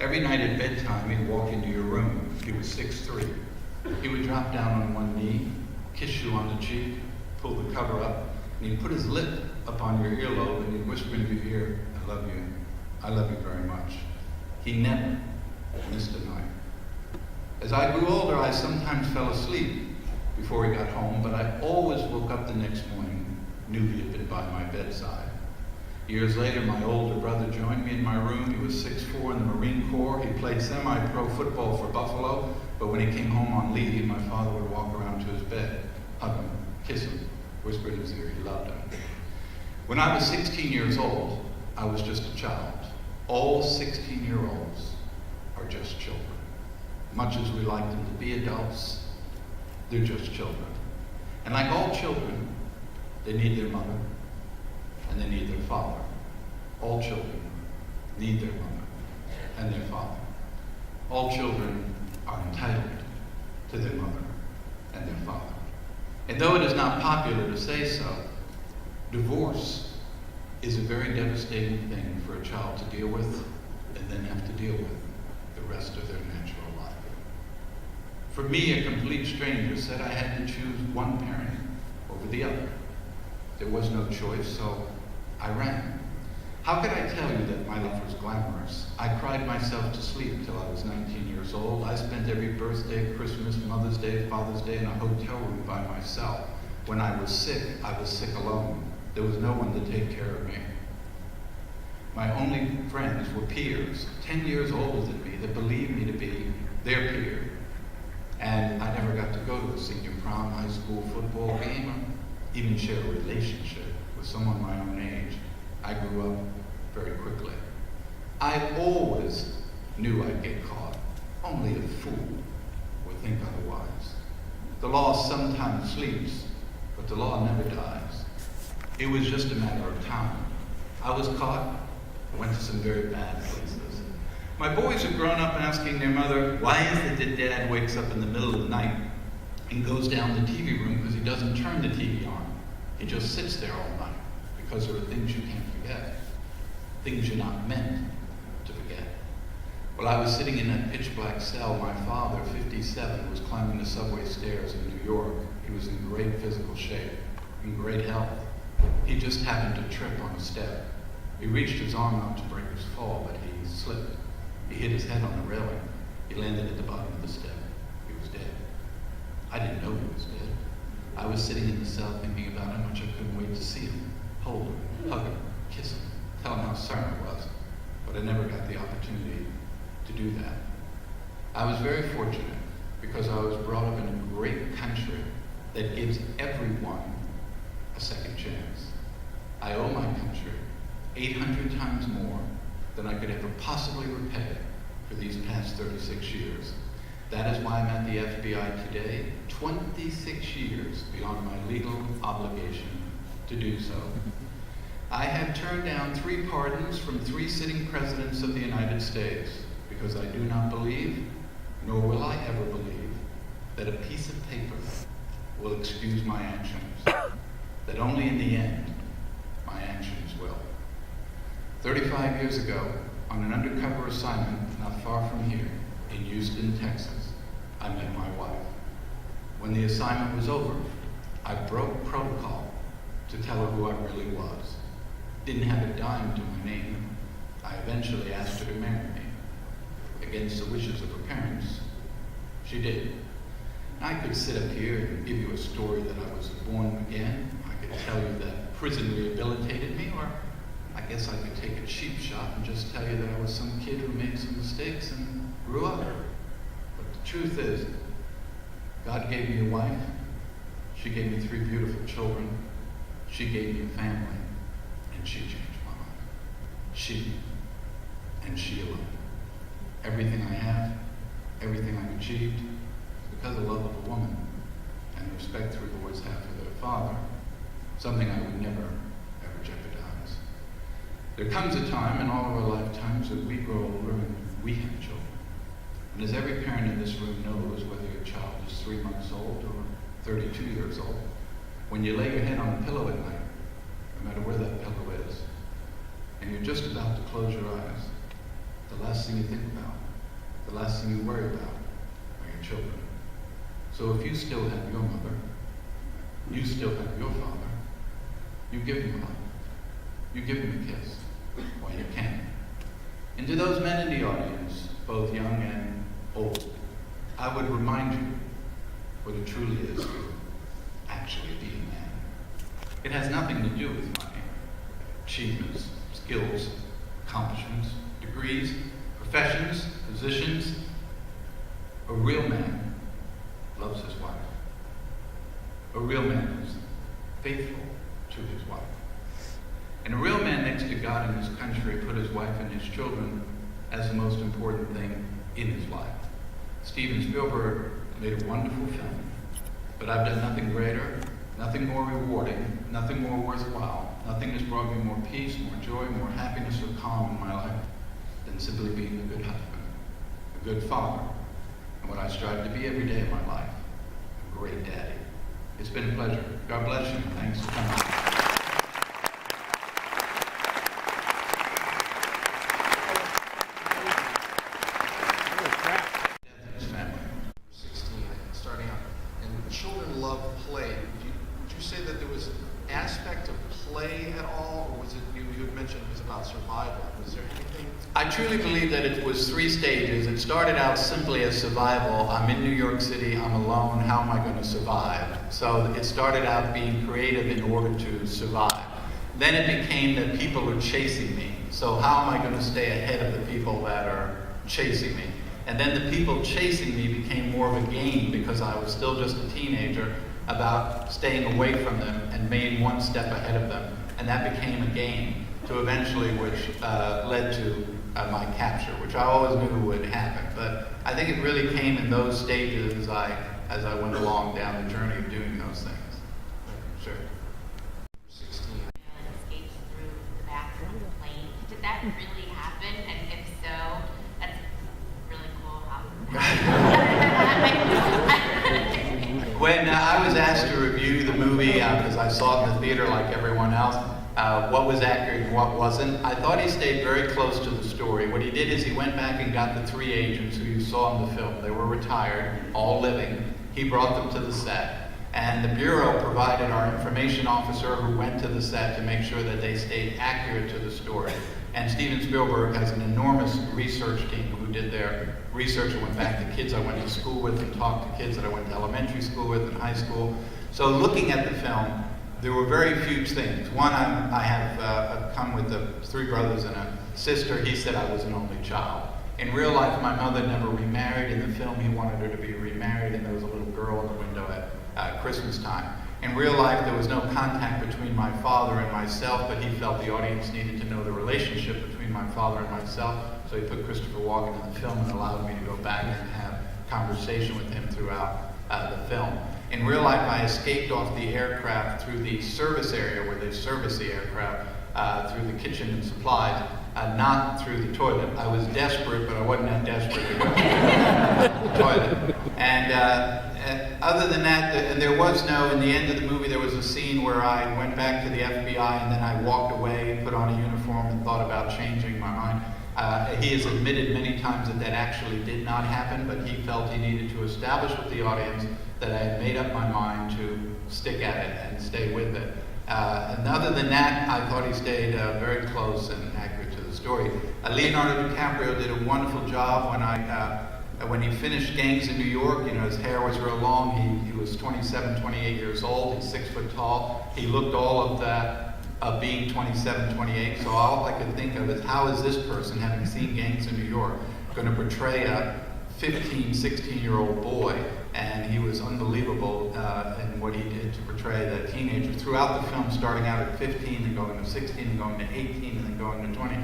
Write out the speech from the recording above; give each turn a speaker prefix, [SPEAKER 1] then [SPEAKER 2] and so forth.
[SPEAKER 1] Every night at bedtime, he'd walk into your room. He was 6'3". He would drop down on one knee, kiss you on the cheek, pull the cover up, and he'd put his lip up on your earlobe and he'd whisper into your ear, "I love you. I love you very much." He never missed a night. As I grew older, I sometimes fell asleep before he got home, but I always woke up the next morning, knew he had been by my bedside. Years later, my older brother joined me in my room. He was 6'4" in the Marine Corps. He played semi-pro football for Buffalo, but when he came home on leave, my father would walk around to his bed, hug him, kiss him, whisper in his ear he loved him. When I was 16 years old, I was just a child. All 16-year-olds are just children. Much as we like them to be adults, they're just children. And like all children, they need their mother and they need their father. All children need their mother and their father. All children are entitled to their mother and their father. And though it is not popular to say so, divorce is a very devastating thing for a child to deal with and then have to deal with the rest of their natural life. For me, a complete stranger said I had to choose one parent over the other. There was no choice, so I ran. How could I tell you that my life was glamorous? I cried myself to sleep till I was 19 years old. I spent every birthday, Christmas, Mother's Day, Father's Day in a hotel room by myself. When I was sick alone. There was no one to take care of me. My only friends were peers, 10 years older than me, that believed me to be their peer. And I never got to go to a senior prom, high school football game, or even share a relationship with someone my own age. I grew up very quickly. I always knew I'd get caught. Only a fool would think otherwise. The law sometimes sleeps, but the law never dies. It was just a matter of time. I was caught. I went to some very bad places. My boys have grown up asking their mother, why is it that Dad wakes up in the middle of the night and goes down to the TV room because he doesn't turn the TV on. He just sits there all night because there are things you can't forget, things you're not meant to forget. While I was sitting in that pitch black cell, my father, 57, was climbing the subway stairs in New York. He was in great physical shape, in great health. He just happened to trip on a step. He reached his arm out to break his fall, but he slipped. He hit his head on the railing. He landed at the bottom of the step. He was dead. I didn't know he was dead. I was sitting in the cell thinking about how much I couldn't wait to see him, hold him, hug him, kiss him, tell him how sorry I was. But I never got the opportunity to do that. I was very fortunate because I was brought up in a great country that gives everyone a second chance. I owe my country 800 times more than I could ever possibly repay for these past 36 years. That is why I'm at the FBI today, 26 years beyond my legal obligation to do so. I have turned down 3 pardons from 3 sitting presidents of the United States because I do not believe, nor will I ever believe, that a piece of paper will excuse my actions, that only in the end, my actions will. 35 years ago, on an undercover assignment not far from here, in Houston, Texas, I met my wife. When the assignment was over, I broke protocol to tell her who I really was. Didn't have a dime to my name. I eventually asked her to marry me. Against the wishes of her parents, she did. I could sit up here and give you a story that I was born again. I could tell you that prison rehabilitated me, or I guess I could take a cheap shot and just tell you that I was some kid who made some mistakes and grew up. But the truth is, God gave me a wife. She gave me 3 beautiful children. She gave me a family. And she changed my life. She, and she alone. Everything I have, everything I've achieved, is because of the love of a woman and the respect 3 boys have for their father, something I would never, ever jeopardize. There comes a time in all of our lifetimes that we grow older and we have children. And as every parent in this room knows, whether your child is 3 months old or 32 years old, when you lay your head on a pillow at night, no matter where that pillow is, and you're just about to close your eyes, the last last thing you think about. The last thing you worry about are your children. So if you still have your mother, you still have your father, you give him a hug. You give him a kiss while you can. And to those men in the audience, both young and old, I would remind you what it truly is to actually be a man. It has nothing to do with money, achievements, skills, accomplishments, degrees, professions, positions. A real man loves his wife. A real man is faithful to his wife. And a real man next to God in his country put his wife and his children as the most important thing in his life. Steven Spielberg made a wonderful film, but I've done nothing greater, nothing more rewarding, nothing more worthwhile, nothing that's brought me more peace, more joy, more happiness or calm in my life than simply being a good husband, a good father, and what I strive to be every day of my life, a great daddy. It's been a pleasure. God bless you, and thanks for coming.
[SPEAKER 2] Children love play. Would you say that there was an aspect of play at all, or was it, you had mentioned it was about survival? Was there anything?
[SPEAKER 1] I truly believe that it was 3 stages. It started out simply as survival. I'm in New York City, I'm alone, how am I going to survive? So it started out being creative in order to survive. Then it became that people are chasing me. So how am I going to stay ahead of the people that are chasing me? And then the people chasing me became more of a game because I was still just a teenager about staying away from them and being one step ahead of them. And that became a game to eventually which led to my capture, which I always knew would happen. But I think it really came in those stages as I went along down the journey of doing those things. Sure.
[SPEAKER 2] 16.
[SPEAKER 3] Escapes through the bathroom of the plane. Did that really happen? And if so, that's really cool.
[SPEAKER 1] When I was asked to review the movie, because I saw it in the theater like everyone else, what was accurate and what wasn't, I thought he stayed very close to the story. What he did is he went back and got the 3 agents who you saw in the film. They were retired, all living. He brought them to the set. And the Bureau provided our information officer who went to the set to make sure that they stayed accurate to the story. And Steven Spielberg has an enormous research team who did their research and went back to kids I went to school with and talked to kids that I went to elementary school with and high school. So looking at the film, there were very few things. One, I have come with 3 brothers and a sister. He said I was an only child. In real life, my mother never remarried. In the film, he wanted her to be remarried, and there was a little girl in the window at Christmas time. In real life, there was no contact between my father and myself, but he felt the audience needed to know the relationship between my father and myself, so he put Christopher Walken in the film and allowed me to go back and have conversation with him throughout the film. In real life, I escaped off the aircraft through the service area where they service the aircraft, through the kitchen and supplies, not through the toilet. I was desperate, but I wasn't that desperate to go to the toilet. And other than that, and there was no, in the end of the movie, there was a scene where I went back to the FBI and then I walked away, put on a uniform, and thought about changing my mind. He has admitted many times that that actually did not happen, but he felt he needed to establish with the audience that I had made up my mind to stick at it and stay with it. And other than that, I thought he stayed very close and accurate to the story. Leonardo DiCaprio did a wonderful job when he finished Gangs in New York. You know, his hair was real long. He was 27, 28 years old. He's 6 foot tall. He looked all of that of being 27, 28. So all I could think of is how is this person, having seen Gangs in New York, going to portray a 15, 16-year-old boy? And he was unbelievable in what he did to portray that teenager throughout the film, starting out at 15 and going to 16 and going to 18 and then going to 20.